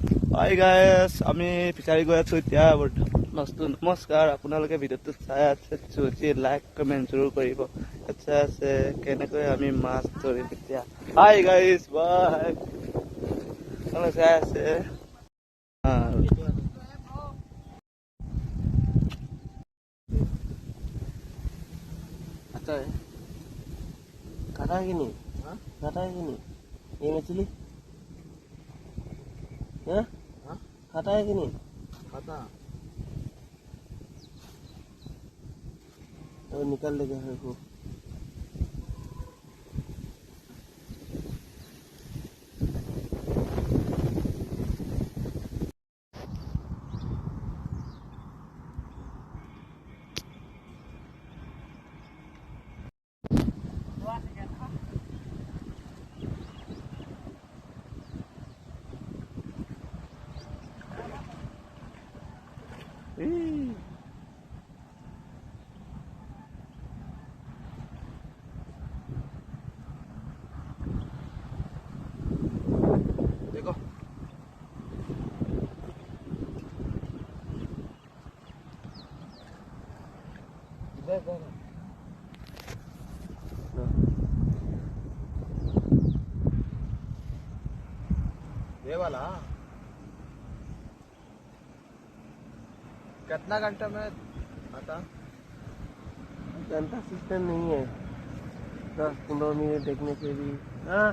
Hi guys, আমি ফিচাৰী গৈ আছো এতিয়া নমস্কাৰ। আপোনালোকে ভিডিঅ'টো চাই আছে যদি লাইক কমেণ্ট জৰুৰ কৰিব। আচ্ছা আছে কেনেকৈ আমি মাছ ধৰিম এতিয়া। হাই গাইছ বাই, চাই আছে आता है काटा है कि नहीं? हाँ काटा है कि नहीं ये मछली? हाँ काटा है कि नहीं? खाता तो निकाल लेगा है को देखो ये वाला कितना घंटे में आता? घंटा सिस्टम नहीं है, 10-15 मिनट देखने से भी। हाँ